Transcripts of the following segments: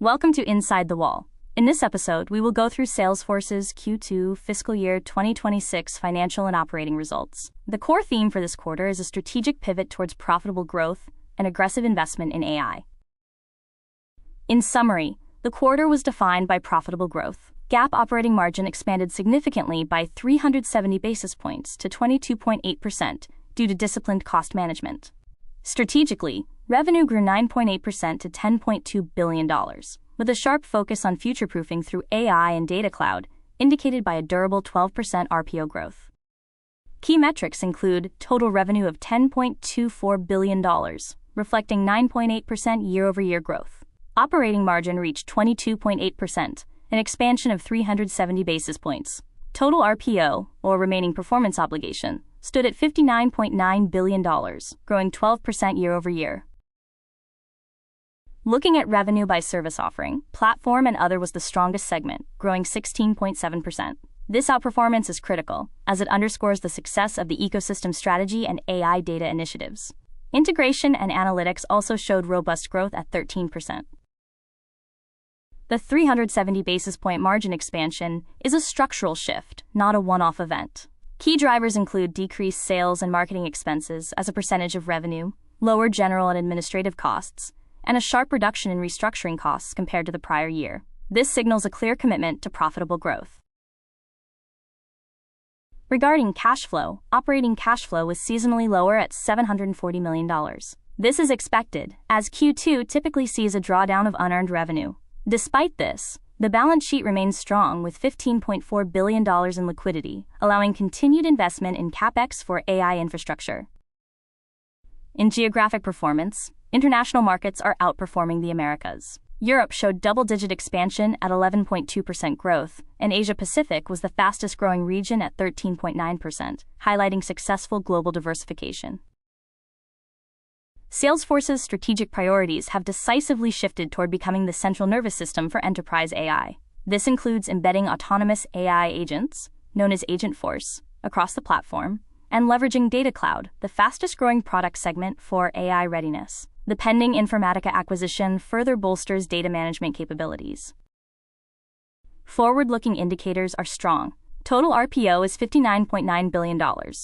Welcome to Inside the Wall. In this episode, we will go through Salesforce's Q2 fiscal year 2026 financial and operating results. The core theme for this quarter is a strategic pivot towards profitable growth and aggressive investment in AI. In summary, the quarter was defined by profitable growth. GAAP operating margin expanded significantly by 370 basis points to 22.8% due to disciplined cost management. Strategically, revenue grew 9.8% to $10.2 billion, with a sharp focus on future-proofing through AI and data cloud, indicated by a durable 12% RPO growth. Key metrics include total revenue of $10.24 billion, reflecting 9.8% year-over-year growth. Operating margin reached 22.8%, an expansion of 370 basis points. Total RPO, or remaining performance obligation, stood at $59.9 billion, growing 12% year-over-year. Looking at revenue by service offering, platform and other was the strongest segment, growing 16.7%. This outperformance is critical, as it underscores the success of the ecosystem strategy and AI data initiatives. Integration and analytics also showed robust growth at 13%. The 370 basis point margin expansion is a structural shift, not a one-off event. Key drivers include decreased sales and marketing expenses as a percentage of revenue, lower general and administrative costs, and a sharp reduction in restructuring costs compared to the prior year. This signals a clear commitment to profitable growth. Regarding cash flow, operating cash flow was seasonally lower at $740 million. This is expected, as Q2 typically sees a drawdown of unearned revenue. Despite this, the balance sheet remains strong with $15.4 billion in liquidity, allowing continued investment in CapEx for AI infrastructure. In geographic performance, international markets are outperforming the Americas. Europe showed double-digit expansion at 11.2% growth, and Asia-Pacific was the fastest-growing region at 13.9%, highlighting successful global diversification. Salesforce's strategic priorities have decisively shifted toward becoming the central nervous system for enterprise AI. This includes embedding autonomous AI agents, known as Agentforce, across the platform, and leveraging Data Cloud, the fastest-growing product segment for AI readiness. The pending Informatica acquisition further bolsters data management capabilities. Forward-looking indicators are strong. Total RPO is $59.9 billion,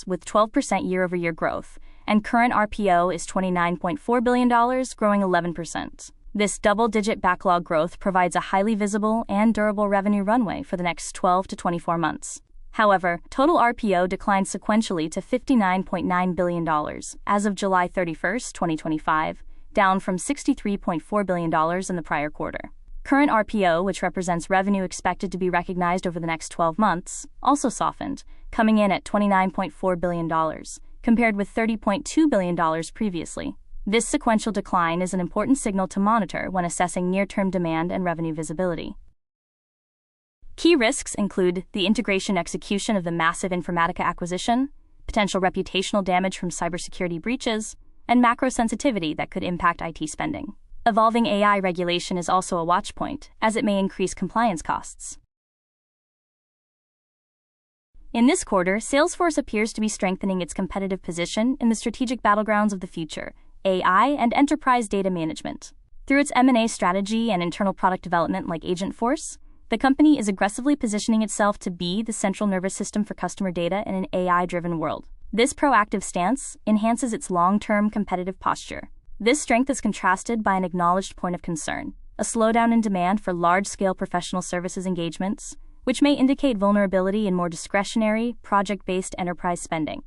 with 12% year-over-year growth, and current RPO is $29.4 billion, growing 11%. This double-digit backlog growth provides a highly visible and durable revenue runway for the next 12 to 24 months. However, total RPO declined sequentially to $59.9 billion as of July 31, 2025, down from $63.4 billion in the prior quarter. Current RPO, which represents revenue expected to be recognized over the next 12 months, also softened, coming in at $29.4 billion, compared with $30.2 billion previously. This sequential decline is an important signal to monitor when assessing near-term demand and revenue visibility. Key risks include the integration execution of the massive Informatica acquisition, potential reputational damage from cybersecurity breaches, and macro sensitivity that could impact IT spending. Evolving AI regulation is also a watchpoint, as it may increase compliance costs. In this quarter, Salesforce appears to be strengthening its competitive position in the strategic battlegrounds of the future, AI and enterprise data management. Through its M&A strategy and internal product development like Agentforce, the company is aggressively positioning itself to be the central nervous system for customer data in an AI-driven world. This proactive stance enhances its long-term competitive posture. This strength is contrasted by an acknowledged point of concern, a slowdown in demand for large-scale professional services engagements, which may indicate vulnerability in more discretionary, project-based enterprise spending.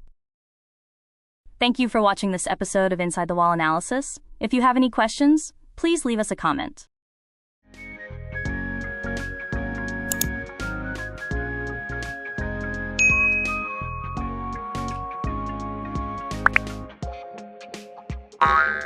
Thank you for watching this episode of Inside the Wall Analysis. If you have any questions, please leave us a comment. Bye.